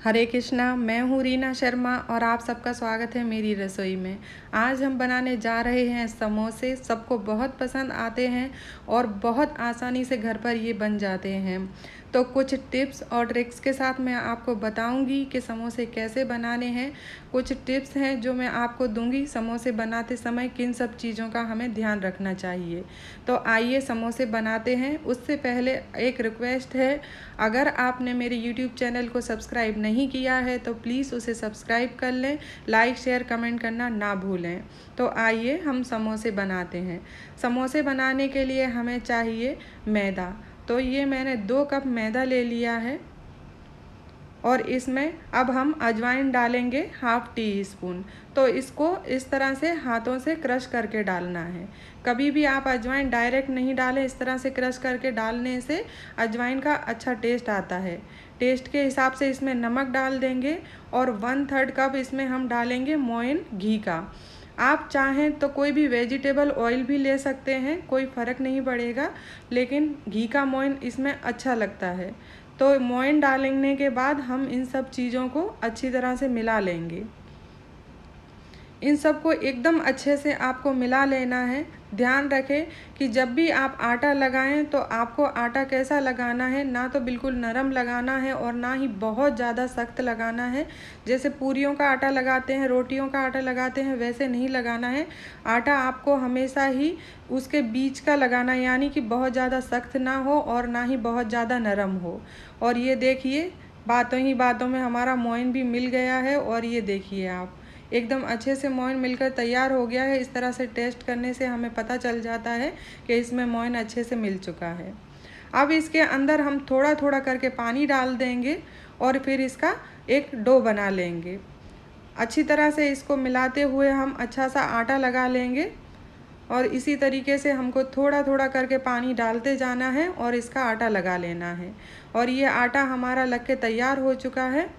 हरे कृष्णा। मैं हूँ रीना शर्मा और आप सबका स्वागत है मेरी रसोई में। आज हम बनाने जा रहे हैं समोसे। सबको बहुत पसंद आते हैं और बहुत आसानी से घर पर ये बन जाते हैं। तो कुछ टिप्स और ट्रिक्स के साथ मैं आपको बताऊंगी कि समोसे कैसे बनाने हैं। कुछ टिप्स हैं जो मैं आपको दूंगी समोसे बनाते समय किन सब चीज़ों का हमें ध्यान रखना चाहिए। तो आइए समोसे बनाते हैं। उससे पहले एक रिक्वेस्ट है, अगर आपने मेरे YouTube चैनल को सब्सक्राइब नहीं किया है तो प्लीज़ उसे सब्सक्राइब कर लें। लाइक शेयर कमेंट करना ना भूलें। तो आइए हम समोसे बनाते हैं। समोसे बनाने के लिए हमें चाहिए मैदा। तो ये मैंने 2 कप मैदा ले लिया है और इसमें अब हम अजवाइन डालेंगे ½ टी स्पून। तो इसको इस तरह से हाथों से क्रश करके डालना है। कभी भी आप अजवाइन डायरेक्ट नहीं डालें, इस तरह से क्रश करके डालने से अजवाइन का अच्छा टेस्ट आता है। टेस्ट के हिसाब से इसमें नमक डाल देंगे और 1/3 कप इसमें हम डालेंगे मोइन घी का। आप चाहें तो कोई भी वेजिटेबल ऑयल भी ले सकते हैं, कोई फ़र्क नहीं पड़ेगा, लेकिन घी का मोइन इसमें अच्छा लगता है। तो मोइन डालने के बाद हम इन सब चीज़ों को अच्छी तरह से मिला लेंगे। इन सबको एकदम अच्छे से आपको मिला लेना है। ध्यान रखें कि जब भी आप आटा लगाएं तो आपको आटा कैसा लगाना है, ना तो बिल्कुल नरम लगाना है और ना ही बहुत ज़्यादा सख्त लगाना है। जैसे पूरियों का आटा लगाते हैं, रोटियों का आटा लगाते हैं, वैसे नहीं लगाना है। आटा आपको हमेशा ही उसके बीच का लगाना है, यानी कि बहुत ज़्यादा सख्त ना हो और ना ही बहुत ज़्यादा नरम हो। और ये देखिए, बातों ही बातों में हमारा मोइन भी मिल गया है और ये देखिए आप एकदम अच्छे से मोइन मिलकर तैयार हो गया है। इस तरह से टेस्ट करने से हमें पता चल जाता है कि इसमें मोइन अच्छे से मिल चुका है। अब इसके अंदर हम थोड़ा थोड़ा करके पानी डाल देंगे और फिर इसका एक डो बना लेंगे। अच्छी तरह से इसको मिलाते हुए हम अच्छा सा आटा लगा लेंगे और इसी तरीके से हमको थोड़ा थोड़ा करके पानी डालते जाना है और इसका आटा लगा लेना है। और ये आटा हमारा लग के तैयार हो चुका है।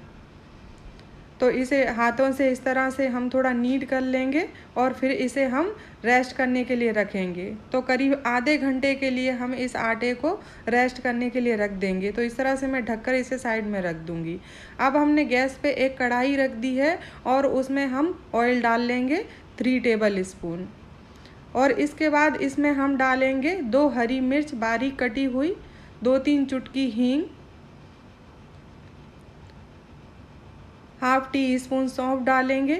तो इसे हाथों से इस तरह से हम थोड़ा नीड कर लेंगे और फिर इसे हम रेस्ट करने के लिए रखेंगे। तो करीब आधे घंटे के लिए हम इस आटे को रेस्ट करने के लिए रख देंगे। तो इस तरह से मैं ढककर इसे साइड में रख दूंगी। अब हमने गैस पे एक कढ़ाई रख दी है और उसमें हम ऑयल डाल लेंगे 3 टेबल स्पून। और इसके बाद इसमें हम डालेंगे 2 हरी मिर्च बारीक कटी हुई, 2-3 चुटकी हींग, ½ टी स्पून सौंफ डालेंगे।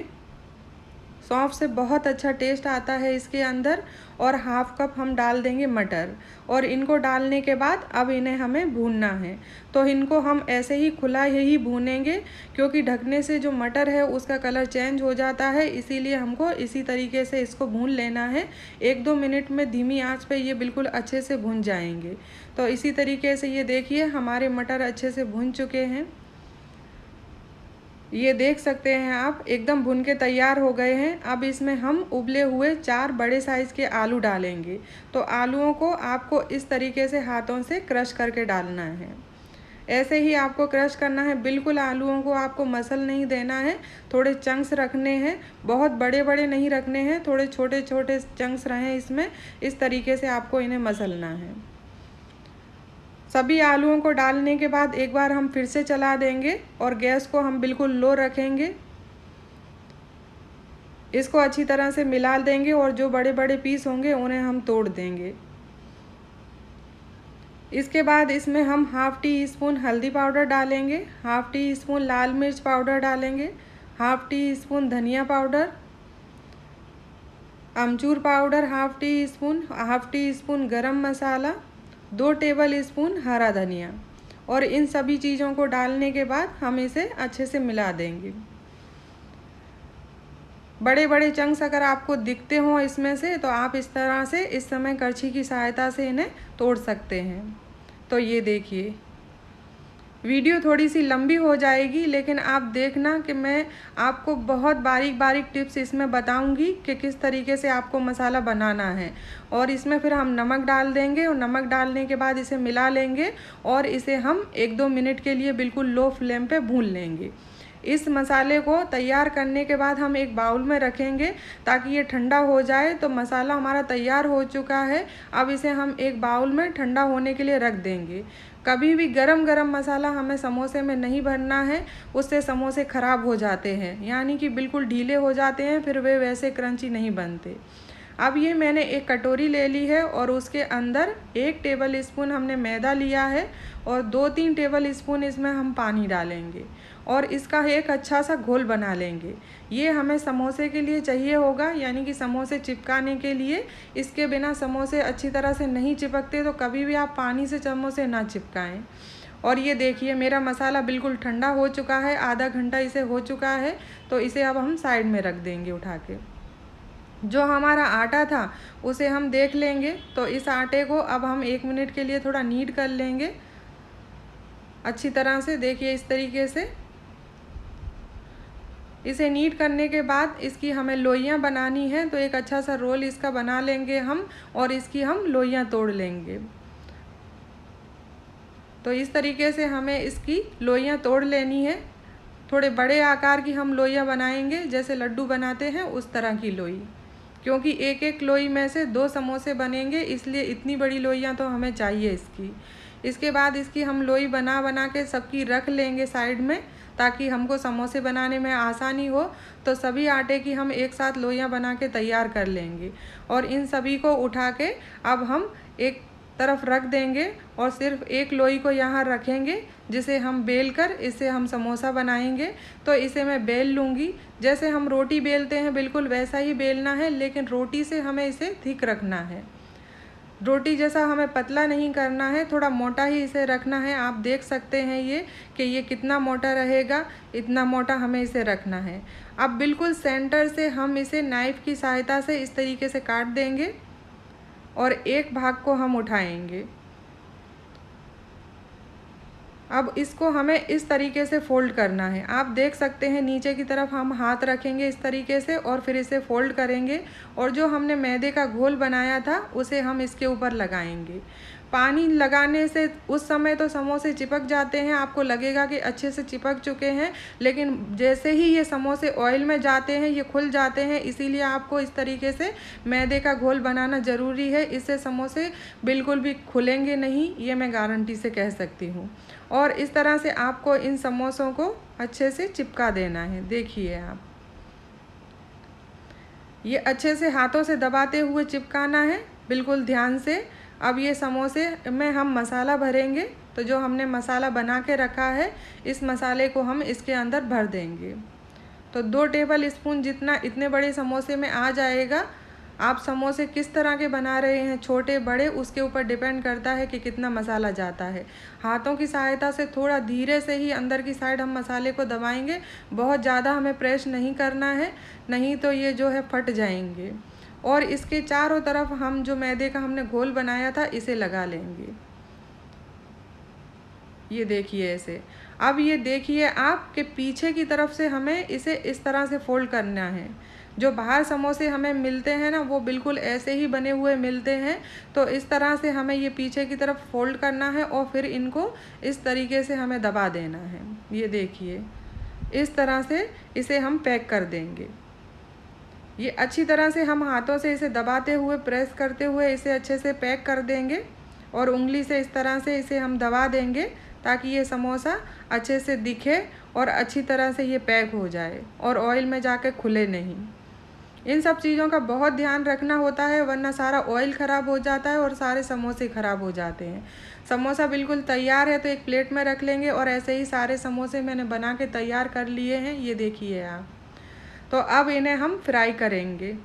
सौंफ से बहुत अच्छा टेस्ट आता है इसके अंदर। और ½ कप हम डाल देंगे मटर। और इनको डालने के बाद अब इन्हें हमें भूनना है। तो इनको हम ऐसे ही खुला ही भूनेंगे, क्योंकि ढकने से जो मटर है उसका कलर चेंज हो जाता है, इसीलिए हमको इसी तरीके से इसको भून लेना है। 1-2 मिनट में धीमी आंच पे ये बिल्कुल अच्छे से भुन जाएंगे। तो इसी तरीके से ये देखिए हमारे मटर अच्छे से भुन चुके हैं। ये देख सकते हैं आप एकदम भुन के तैयार हो गए हैं। अब इसमें हम उबले हुए 4 बड़े साइज़ के आलू डालेंगे। तो आलूओं को आपको इस तरीके से हाथों से क्रश करके डालना है। ऐसे ही आपको क्रश करना है, बिल्कुल आलूओं को आपको मसल नहीं देना है। थोड़े चंक्स रखने हैं, बहुत बड़े बड़े नहीं रखने हैं, थोड़े छोटे छोटे चंक्स रहें इसमें। इस तरीके से आपको इन्हें मसलना है। सभी आलूओं को डालने के बाद एक बार हम फिर से चला देंगे और गैस को हम बिल्कुल लो रखेंगे। इसको अच्छी तरह से मिला देंगे और जो बड़े बड़े पीस होंगे उन्हें हम तोड़ देंगे। इसके बाद इसमें हम ½ टी स्पून हल्दी पाउडर डालेंगे, ½ टी स्पून लाल मिर्च पाउडर डालेंगे, ½ टी स्पून धनिया पाउडर, अमचूर powder ½ teaspoon, ½ teaspoon garam masala, 2 table spoon हरा धनिया। और इन सभी चीज़ों को डालने के बाद हम इसे अच्छे से मिला देंगे। बड़े बड़े चंक्स अगर आपको दिखते हों इसमें से, तो आप इस तरह से इस समय करछी की सहायता से इन्हें तोड़ सकते हैं। तो ये देखिए, वीडियो थोड़ी सी लंबी हो जाएगी, लेकिन आप देखना कि मैं आपको बहुत बारीक बारीक टिप्स इसमें बताऊंगी कि किस तरीके से आपको मसाला बनाना है। और इसमें फिर हम नमक डाल देंगे और नमक डालने के बाद इसे मिला लेंगे और इसे हम 1-2 मिनट के लिए बिल्कुल लो फ्लेम पे भून लेंगे। इस मसाले को तैयार करने के बाद हम एक बाउल में रखेंगे ताकि ये ठंडा हो जाए। तो मसाला हमारा तैयार हो चुका है। अब इसे हम एक बाउल में ठंडा होने के लिए रख देंगे। कभी भी गरम गरम मसाला हमें समोसे में नहीं भरना है, उससे समोसे ख़राब हो जाते हैं, यानी कि बिल्कुल ढीले हो जाते हैं, फिर वे वैसे क्रंची नहीं बनते। अब ये मैंने एक कटोरी ले ली है और उसके अंदर 1 टेबल स्पून हमने मैदा लिया है और 2-3 टेबल स्पून इसमें हम पानी डालेंगे और इसका एक अच्छा सा घोल बना लेंगे। ये हमें समोसे के लिए चाहिए होगा, यानी कि समोसे चिपकाने के लिए। इसके बिना समोसे अच्छी तरह से नहीं चिपकते, तो कभी भी आप पानी से समोसे ना चिपकाएं। और ये देखिए मेरा मसाला बिल्कुल ठंडा हो चुका है, आधा घंटा इसे हो चुका है, तो इसे अब हम साइड में रख देंगे उठा के। जो हमारा आटा था उसे हम देख लेंगे, तो इस आटे को अब हम 1 मिनट के लिए थोड़ा नीड कर लेंगे अच्छी तरह से। देखिए इस तरीके से इसे नीड करने के बाद इसकी हमें लोइयाँ बनानी है, तो एक अच्छा सा रोल इसका बना लेंगे हम और इसकी हम लोइयाँ तोड़ लेंगे। तो इस तरीके से हमें इसकी लोइयाँ तोड़ लेनी है। थोड़े बड़े आकार की हम लोइयाँ बनाएंगे, जैसे लड्डू बनाते हैं उस तरह की लोई, क्योंकि एक एक लोई में से 2 समोसे बनेंगे, इसलिए इतनी बड़ी लोइयाँ तो हमें चाहिए इसकी। इसके बाद इसकी हम लोई बना बना के सबकी रख लेंगे साइड में, ताकि हमको समोसे बनाने में आसानी हो। तो सभी आटे की हम एक साथ लोइयाँ बना के तैयार कर लेंगे और इन सभी को उठा के अब हम एक तरफ रख देंगे और सिर्फ एक लोई को यहाँ रखेंगे, जिसे हम बेल कर इससे हम समोसा बनाएंगे। तो इसे मैं बेल लूँगी, जैसे हम रोटी बेलते हैं बिल्कुल वैसा ही बेलना है, लेकिन रोटी से हमें इसे थिक रखना है। रोटी जैसा हमें पतला नहीं करना है, थोड़ा मोटा ही इसे रखना है। आप देख सकते हैं ये कितना मोटा रहेगा, इतना मोटा हमें इसे रखना है। अब बिल्कुल सेंटर से हम इसे नाइफ़ की सहायता से इस तरीके से काट देंगे और एक भाग को हम उठाएंगे। अब इसको हमें इस तरीके से फ़ोल्ड करना है। आप देख सकते हैं नीचे की तरफ हम हाथ रखेंगे इस तरीके से और फिर इसे फ़ोल्ड करेंगे और जो हमने मैदे का घोल बनाया था उसे हम इसके ऊपर लगाएंगे। पानी लगाने से उस समय तो समोसे चिपक जाते हैं, आपको लगेगा कि अच्छे से चिपक चुके हैं, लेकिन जैसे ही ये समोसे ऑयल में जाते हैं ये खुल जाते हैं। इसीलिए आपको इस तरीके से मैदे का घोल बनाना ज़रूरी है, इससे समोसे बिल्कुल भी खुलेंगे नहीं, ये मैं गारंटी से कह सकती हूँ। और इस तरह से आपको इन समोसों को अच्छे से चिपका देना है। देखिए आप ये अच्छे से हाथों से दबाते हुए चिपकाना है, बिल्कुल ध्यान से। अब ये समोसे में हम मसाला भरेंगे, तो जो हमने मसाला बना के रखा है इस मसाले को हम इसके अंदर भर देंगे। तो 2 टेबल स्पून जितना इतने बड़े समोसे में आ जाएगा। आप समोसे किस तरह के बना रहे हैं, छोटे बड़े, उसके ऊपर डिपेंड करता है कि कितना मसाला जाता है। हाथों की सहायता से थोड़ा धीरे से ही अंदर की साइड हम मसाले को दबाएंगे, बहुत ज़्यादा हमें प्रेस नहीं करना है, नहीं तो ये जो है फट जाएंगे। और इसके चारों तरफ हम जो मैदे का हमने घोल बनाया था इसे लगा लेंगे। ये देखिए ऐसे। अब ये देखिए आपके पीछे की तरफ से हमें इसे इस तरह से फोल्ड करना है। जो बाहर समोसे हमें मिलते हैं ना, वो बिल्कुल ऐसे ही बने हुए मिलते हैं। तो इस तरह से हमें ये पीछे की तरफ फोल्ड करना है और फिर इनको इस तरीके से हमें दबा देना है। ये देखिए इस तरह से इसे हम पैक कर देंगे। ये अच्छी तरह से हम हाथों से इसे दबाते हुए, प्रेस करते हुए इसे अच्छे से पैक कर देंगे और उंगली से इस तरह से इसे हम दबा देंगे, ताकि ये समोसा अच्छे से दिखे और अच्छी तरह से ये पैक हो जाए और ऑयल में जाके खुले नहीं। इन सब चीज़ों का बहुत ध्यान रखना होता है, वरना सारा ऑयल ख़राब हो जाता है और सारे समोसे ख़राब हो जाते हैं। समोसा बिल्कुल तैयार है, तो एक प्लेट में रख लेंगे और ऐसे ही सारे समोसे मैंने बना के तैयार कर लिए हैं। ये देखिए आप। तो अब इन्हें हम फ्राई करेंगे।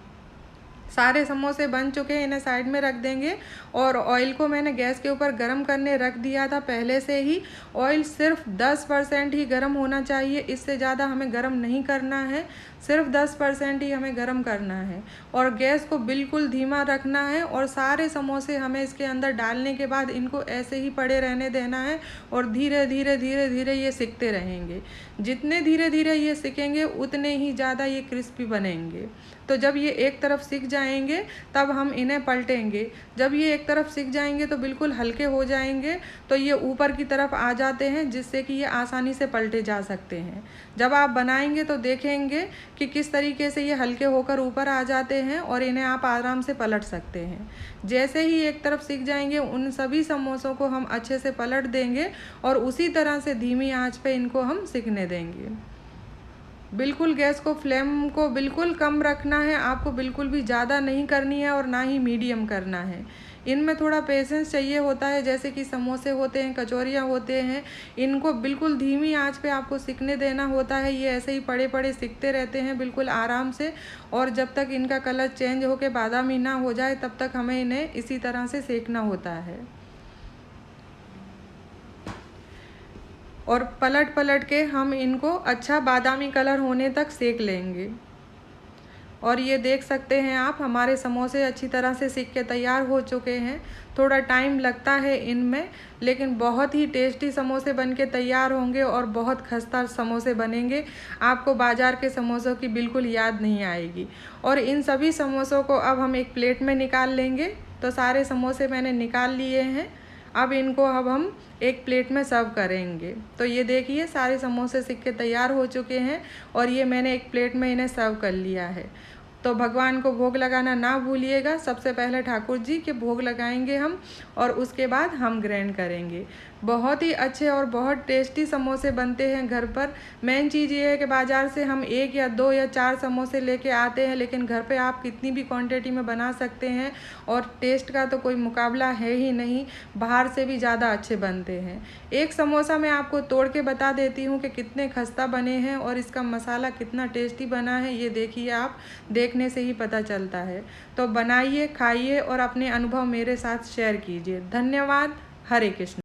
सारे समोसे बन चुके हैं, इन्हें साइड में रख देंगे और ऑयल को मैंने गैस के ऊपर गरम करने रख दिया था पहले से ही। ऑयल सिर्फ 10% ही गरम होना चाहिए, इससे ज़्यादा हमें गरम नहीं करना है, सिर्फ 10% ही हमें गरम करना है और गैस को बिल्कुल धीमा रखना है। और सारे समोसे हमें इसके अंदर डालने के बाद इनको ऐसे ही पड़े रहने देना है और धीरे धीरे धीरे धीरे ये सिकते रहेंगे। जितने धीरे धीरे ये सिकेंगे उतने ही ज़्यादा ये क्रिस्पी बनेंगे। तो जब ये एक तरफ सिक जाएंगे तब हम इन्हें पलटेंगे। जब ये एक तरफ सिक जाएंगे तो बिल्कुल हल्के हो जाएंगे, तो ये ऊपर की तरफ आ जाते हैं, जिससे कि ये आसानी से पलटे जा सकते हैं। जब आप बनाएंगे तो देखेंगे कि किस तरीके से ये हल्के होकर ऊपर आ जाते हैं और इन्हें आप आराम से पलट सकते हैं। जैसे ही एक तरफ सिक जाएंगे उन सभी समोसों को हम अच्छे से पलट देंगे और उसी तरह से धीमी आंच पे इनको हम सिकने देंगे। बिल्कुल गैस को फ्लेम को बिल्कुल कम रखना है, आपको बिल्कुल भी ज़्यादा नहीं करनी है और ना ही मीडियम करना है। इनमें थोड़ा पेशेंस चाहिए होता है, जैसे कि समोसे होते हैं, कचौरियाँ होते हैं, इनको बिल्कुल धीमी आंच पे आपको सिकने देना होता है। ये ऐसे ही पड़े पड़े सिकते रहते हैं बिल्कुल आराम से, और जब तक इनका कलर चेंज होकर बादामी ना हो जाए तब तक हमें इन्हें इसी तरह से सेकना होता है। और पलट पलट के हम इनको अच्छा बादामी कलर होने तक सेक लेंगे। और ये देख सकते हैं आप, हमारे समोसे अच्छी तरह से सिक के तैयार हो चुके हैं। थोड़ा टाइम लगता है इनमें, लेकिन बहुत ही टेस्टी समोसे बन के तैयार होंगे और बहुत खस्ता समोसे बनेंगे। आपको बाज़ार के समोसों की बिल्कुल याद नहीं आएगी। और इन सभी समोसों को अब हम एक प्लेट में निकाल लेंगे। तो सारे समोसे मैंने निकाल लिए हैं। अब हम एक प्लेट में सर्व करेंगे। तो ये देखिए, सारे समोसे सिक के तैयार हो चुके हैं और ये मैंने एक प्लेट में इन्हें सर्व कर लिया है। तो भगवान को भोग लगाना ना भूलिएगा। सबसे पहले ठाकुर जी के भोग लगाएंगे हम, और उसके बाद हम ग्रहण करेंगे। बहुत ही अच्छे और बहुत टेस्टी समोसे बनते हैं घर पर। मेन चीज़ ये है कि बाज़ार से हम 1 या 2 या 4 समोसे लेके आते हैं, लेकिन घर पे आप कितनी भी क्वांटिटी में बना सकते हैं और टेस्ट का तो कोई मुकाबला है ही नहीं। बाहर से भी ज़्यादा अच्छे बनते हैं। एक समोसा मैं आपको तोड़ के बता देती हूँ कि कितने खस्ता बने हैं और इसका मसाला कितना टेस्टी बना है। ये देखिए, आप देखने से ही पता चलता है। तो बनाइए, खाइए और अपने अनुभव मेरे साथ शेयर कीजिए। धन्यवाद। हरे कृष्ण।